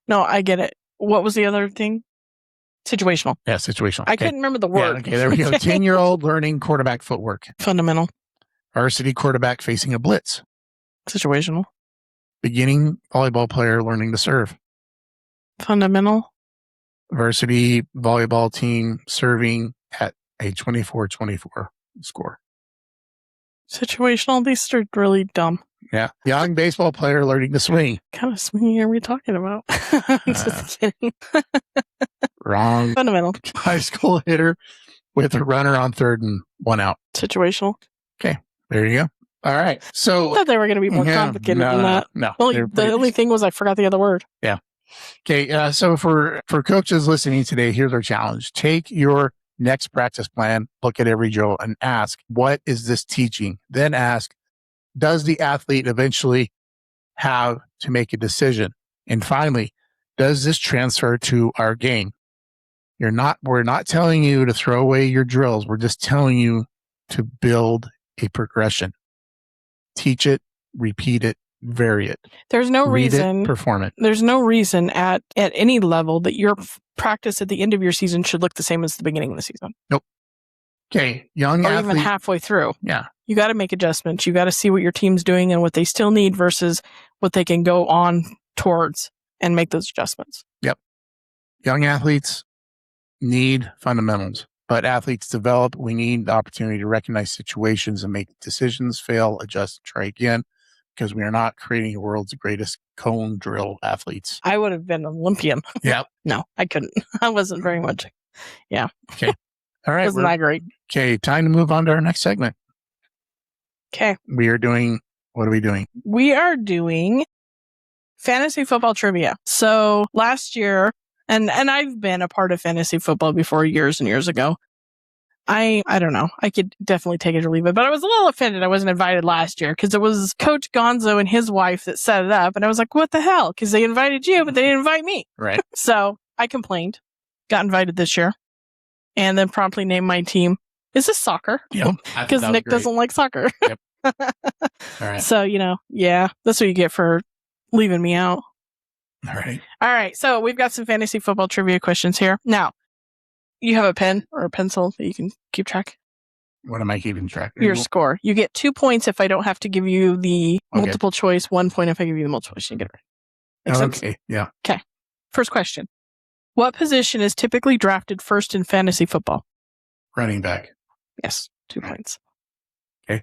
No, I get it. What was the other thing? Situational. Yeah, situational. I couldn't remember the word. Yeah, okay, there we go. 10-year-old learning quarterback footwork. Fundamental. Varsity quarterback facing a blitz. Situational. Beginning volleyball player learning to serve. Fundamental. Varsity volleyball team serving at a 24-24 score. Situational. These are really dumb. Yeah. Young baseball player learning to swing. What kind of swinging are we talking about? Just kidding. Wrong. Fundamental. High school hitter with a runner on third and 1 out. Situational. Okay. There you go. All right. So I thought they were going to be more complicated than that. No. Well, the only thing was I forgot the other word. Yeah. Okay. So for coaches listening today, here's our challenge. Take your next practice plan, look at every drill and ask, what is this teaching? Then ask, does the athlete eventually have to make a decision? And finally, does this transfer to our game? We're not telling you to throw away your drills. We're just telling you to build a progression. Teach it, repeat it, vary it. There's no reason, perform it. There's no reason at any level that your practice at the end of your season should look the same as the beginning of the season. Nope. Okay, young or athlete, even halfway through. Yeah, You got to make adjustments. You got to see what your team's doing and what they still need versus what they can go on towards and make those adjustments. Yep. Young athletes need fundamentals, but athletes develop. We need the opportunity to recognize situations and make decisions, fail, adjust, try again, because we are not creating the world's greatest cone drill athletes. I would have been an Olympian. Yep. No, I couldn't. I wasn't very much. Yeah. Okay. All right. Wasn't that great? Okay. Time to move on to our next segment. Okay. We are doing, what are we doing? We are doing fantasy football trivia. So last year, and I've been a part of fantasy football before years and years ago. I don't know. I could definitely take it or leave it, but I was a little offended I wasn't invited last year because it was Coach Gonzo and his wife that set it up. And I was like, what the hell? Because they invited you, but they didn't invite me. Right. So I complained, got invited this year, and then promptly named my team. Is this soccer? Yep. Because Nick doesn't like soccer. Yep. All right. So, yeah, that's what you get for leaving me out. All right. All right. So we've got some fantasy football trivia questions here. Now, you have a pen or a pencil that you can keep track? What am I keeping track of? Your score. You get 2 points if I don't have to give you the multiple choice, 1 point if I give you the multiple choice. You get it right. Make sense? Okay. Yeah. Okay. First question. What position is typically drafted first in fantasy football? Running back. Yes. 2 points. Okay.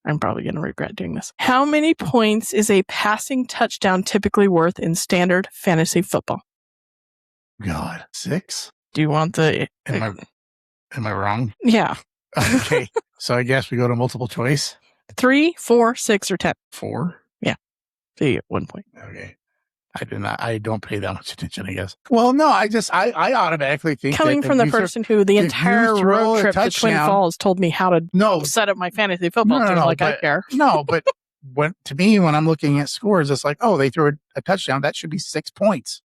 I'm probably going to regret doing this. How many points is a passing touchdown typically worth in standard fantasy football? God. 6? Do you want the... Am I wrong? Yeah. Okay. So I guess we go to multiple choice. 3, 4, 6, or 10. 4? Yeah. So you get 1 point. Okay. I don't pay that much attention, I guess. Well, no, I automatically think coming from the person who the entire road trip to Twin Falls told me how to set up my fantasy football team, I care. No, but when I'm looking at scores, it's like, oh, they threw a touchdown. That should be 6 points.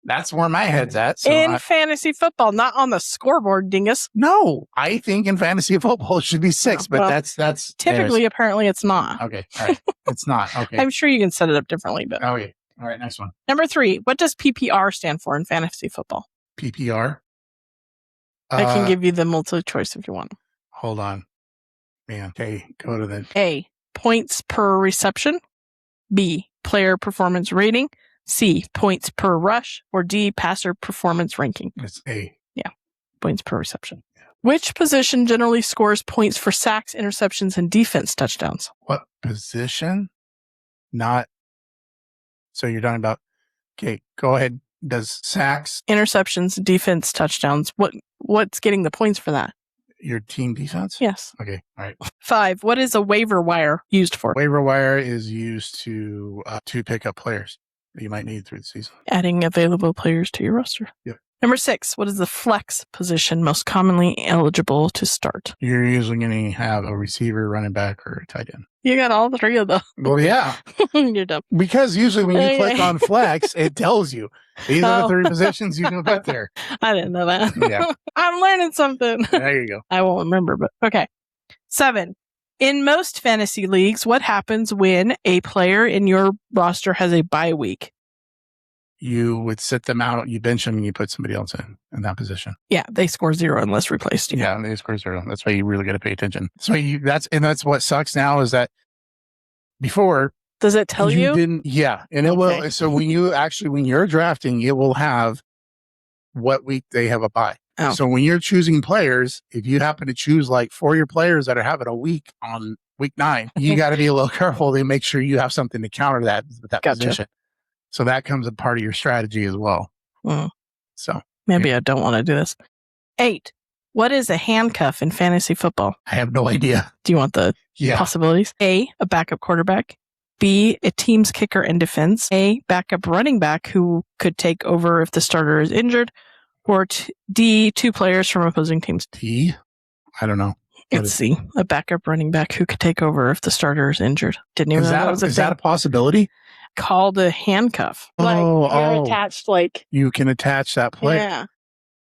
That's where my head's at. So in fantasy football, not on the scoreboard, dingus. No, I think in fantasy football it should be 6, but that's typically, apparently it's not. Okay, all right. It's not. Okay. I'm sure you can set it up differently, but okay. All right, next one. Number 3, what does PPR stand for in fantasy football? PPR? I can give you the multiple choice if you want. Hold on. Man, okay, go to the... A, points per reception. B, player performance rating. C, points per rush. Or D, passer performance ranking. It's A. Yeah, points per reception. Yeah. Which position generally scores points for sacks, interceptions, and defense touchdowns? What position? Not... So you're talking about... Okay, go ahead. Does sacks... Interceptions, defense, touchdowns. What's getting the points for that? Your team defense? Yes. Okay, all right. 5, what is a waiver wire used for? Waiver wire is used to pick up players that you might need through the season. Adding available players to your roster. Yep. Number 6, what is the flex position most commonly eligible to start? You're usually going to have a receiver, running back, or a tight end. You got all 3 of them. Well, yeah. You're dumb. Because usually when you click on flex, it tells you these are the 3 positions you can put there. I didn't know that. Yeah. I'm learning something. There you go. I won't remember, but okay. 7, in most fantasy leagues, what happens when a player in your roster has a bye week? You would sit them out, you bench them, and you put somebody else in that position. Yeah, they score 0 unless replaced. Yeah, they score 0. That's why you really got to pay attention. So that's what sucks now is that before. Does it tell you? Didn't, yeah. And it will. So when you're drafting, it will have what week they have a bye. Oh. So when you're choosing players, if you happen to choose like 4 of your players that are having a week on week 9, you got to be a little careful to make sure you have something to counter that with that position. So that comes a part of your strategy as well. So maybe I don't want to do this. 8, what is a handcuff in fantasy football? I have no idea. Do you want the possibilities? A backup quarterback. B, a team's kicker and defense. A, backup running back who could take over if the starter is injured. Or D, 2 players from opposing teams. D? I don't know. It's C, a backup running back who could take over if the starter is injured. Didn't even know that was a thing. Is that a possibility? Called a handcuff. You're attached, you can attach that player. Yeah.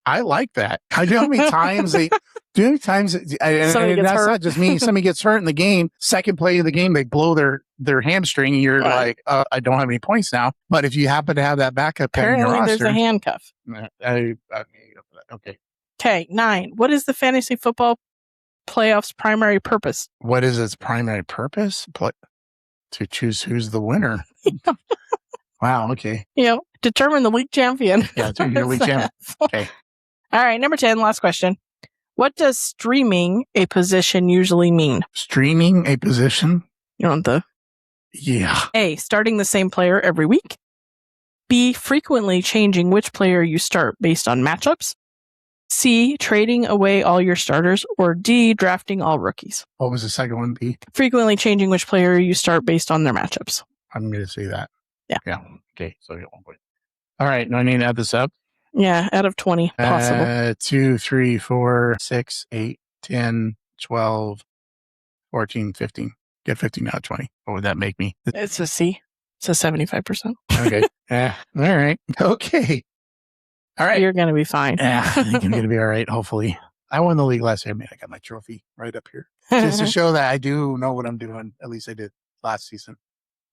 I like that. I do know how many times and that's not just me. Somebody gets hurt in the game, second play of the game, they blow their hamstring, and you're like, I don't have any points now. But if you happen to have that backup in your roster, there's a handcuff. Okay. Okay, 9. What is the fantasy football playoffs' primary purpose? What is its primary purpose? To choose who's the winner. Wow. Okay. Determine the league champion. Yeah, to your league champion. Okay. All right, number 10, last question. What does streaming a position usually mean? Streaming a position? Yeah. A, starting the same player every week. B, frequently changing which player you start based on matchups. C, trading away all your starters. Or D, drafting all rookies. What was the second one? B? Frequently changing which player you start based on their matchups. I'm going to say that. Yeah. Okay, so you get 1 point. All right, now I need to add this up. Yeah, out of 20 possible. 2, 3, 4, 6, 8, 10, 12, 14, 15. Get 15 out of 20. What would that make me? It's a C. It's a 75%. Okay. All right. Okay. All right. You're going to be fine. Yeah, I think I'm going to be all right, hopefully. I won the league last year. Man, I got my trophy right up here. Just to show that I do know what I'm doing. At least I did last season.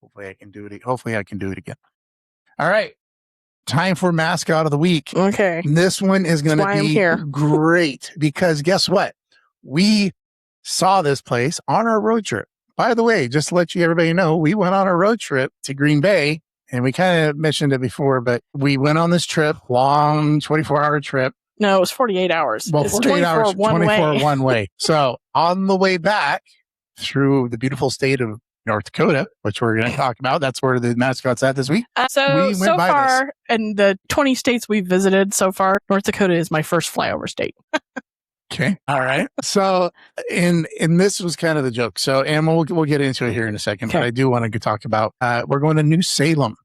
Hopefully I can do it. Hopefully I can do it again. All right. Time for mascot of the week. Okay. This one is going to be great because guess what? We saw this place on our road trip. By the way, just to let everybody know, we went on a road trip to Green Bay, and we kind of mentioned it before, but we went on this trip, long 24-hour trip. No, it was 48 hours. Well, 48 hours, 24 one way. So on the way back through the beautiful state of North Dakota, which we're going to talk about. That's where the mascot's at this week. So far, in the 20 states we've visited so far, North Dakota is my first flyover state. Okay. All right. So, and this was kind of the joke. So, and we'll get into it here in a second, but I do want to talk about, we're going to New Salem,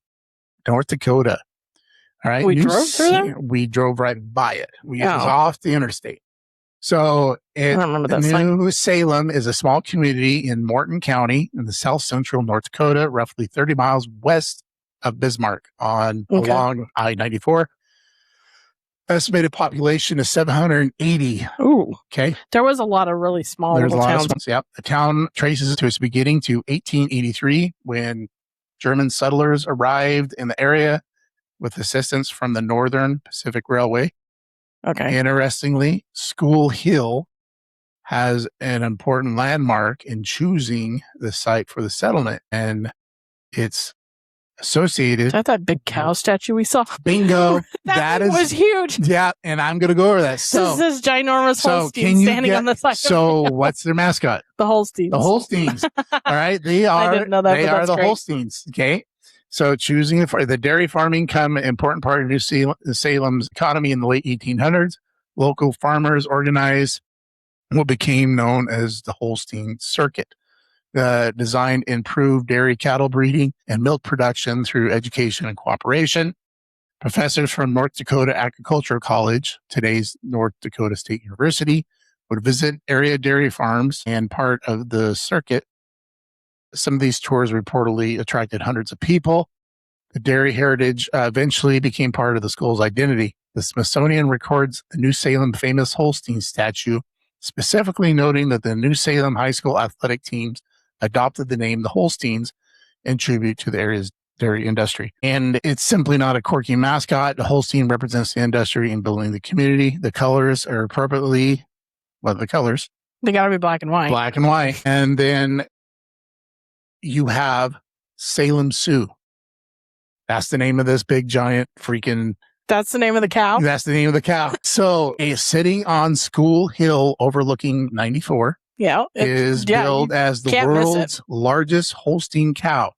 North Dakota. All right. We drove through there? We drove right by it. It was off the interstate. So New Salem is a small community in Morton County in the south central North Dakota, roughly 30 miles west of Bismarck along I-94. Estimated population is 780. Ooh. Okay. There was a lot of really small little towns. Yep. The town traces to its beginning to 1883 when German settlers arrived in the area with assistance from the Northern Pacific Railway. Okay. Interestingly, School Hill has an important landmark in choosing the site for the settlement, and it's associated. Is that big cow statue we saw? Bingo. that was huge. Yeah, and I'm going to go over that. So this ginormous Holstein standing on the side. So what's their mascot? The Holsteins. The Holsteins. All right, they are. I didn't know that. They are the great. Holsteins. Okay. So choosing the dairy farming became an important part of New Salem's economy in the late 1800s. Local farmers organized what became known as the Holstein Circuit, designed to improve dairy cattle breeding and milk production through education and cooperation. Professors from North Dakota Agricultural College, today's North Dakota State University, would visit area dairy farms and part of the circuit. Some of these tours reportedly attracted hundreds of people. The dairy heritage eventually became part of the school's identity. The Smithsonian records the New Salem famous Holstein statue, specifically noting that the New Salem high school athletic teams adopted the name the Holsteins in tribute to the area's dairy industry. And it's simply not a quirky mascot. The Holstein represents the industry in building the community. The colors are appropriately, the colors? They got to be black and white. Black and white. And then you have Salem Sioux. That's the name of this big giant freaking. That's the name of the cow? That's the name of the cow. So sitting on School Hill overlooking 94 is billed as the world's largest Holstein cow.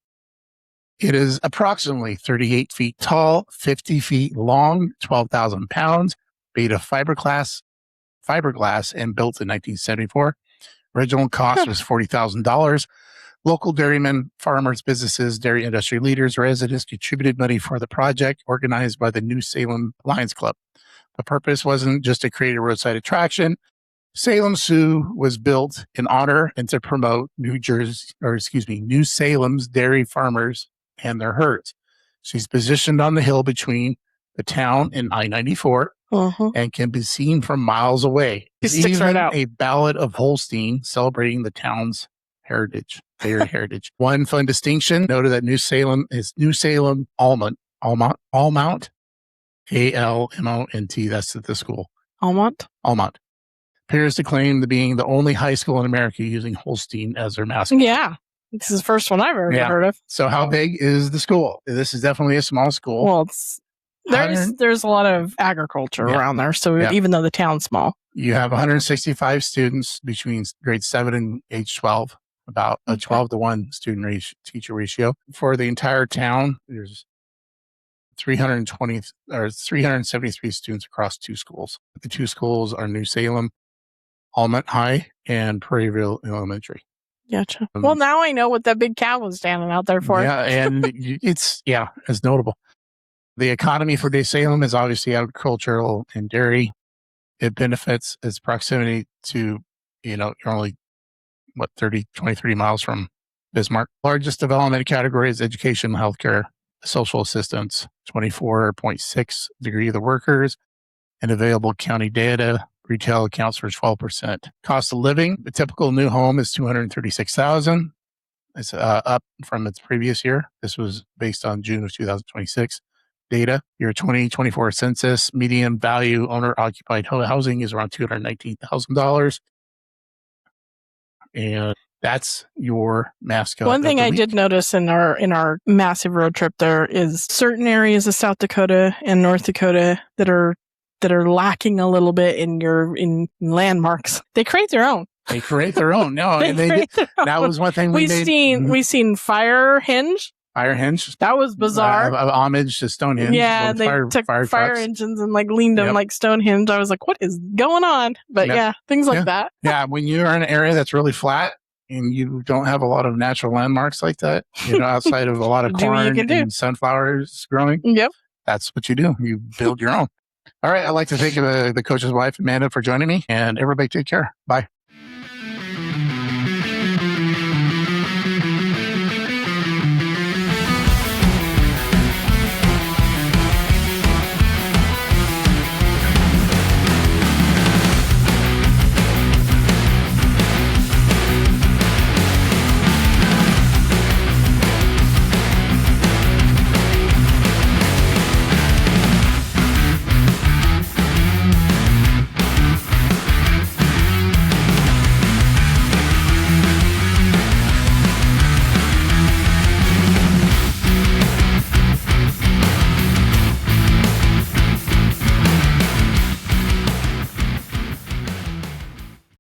It is approximately 38 feet tall, 50 feet long, 12,000 pounds, made of fiberglass and built in 1974. Original cost was $40,000. Local dairymen, farmers, businesses, dairy industry leaders, residents contributed money for the project organized by the New Salem Lions Club. The purpose wasn't just to create a roadside attraction. Salem Sioux was built in honor and to promote New Salem's dairy farmers and their herds. She's positioned on the hill between the town and I-94 and can be seen from miles away. It sticks right out. A ballad of Holstein celebrating the town's dairy heritage. One fun distinction noted that New Salem is New Salem Almont, A-L-M-O-N-T. That's at the school. Almont. appears to claim to being the only high school in America using Holstein as their mascot. Yeah. This is the first one I've ever heard of. So how big is the school? This is definitely a small school. Well, there's a lot of agriculture around there. So even though the town's small, you have 165 students between grade 7 and age 12, about a 12-to-1 student teacher ratio. For the entire town, there's 373 students across 2 schools. The 2 schools are New Salem Almont High and Prairieville Elementary. Gotcha. Well, now I know what that big cow was standing out there for. Yeah, and it's notable. The economy for New Salem is obviously agricultural and dairy. It benefits its proximity to, you're only 23 miles from Bismarck. Largest development category is education, healthcare, social assistance. 24.6 degree of the workers, and available county data. Retail accounts for 12%. Cost of living, the typical new home is $236,000. It's up from its previous year. This was based on June of 2026 data. Your 2024 census median value owner occupied housing is around $219,000. And that's your mascot. One thing I did notice in our massive road trip there is certain areas of South Dakota and North Dakota that are lacking a little bit in landmarks. They create their own. They create their own. No, that was one thing we seen Fire Hinge. Fire Hinge. That was bizarre. Homage to Stonehenge. Yeah, they took fire engines and leaned them like Stonehenge. I was like, what is going on? But things like that. Yeah, when you're in an area that's really flat and you don't have a lot of natural landmarks like that, outside of a lot of corn and sunflowers growing. Yep. That's what you do. You build your own. All right. I'd like to thank the coach's wife, Amanda, for joining me, and everybody take care. Bye.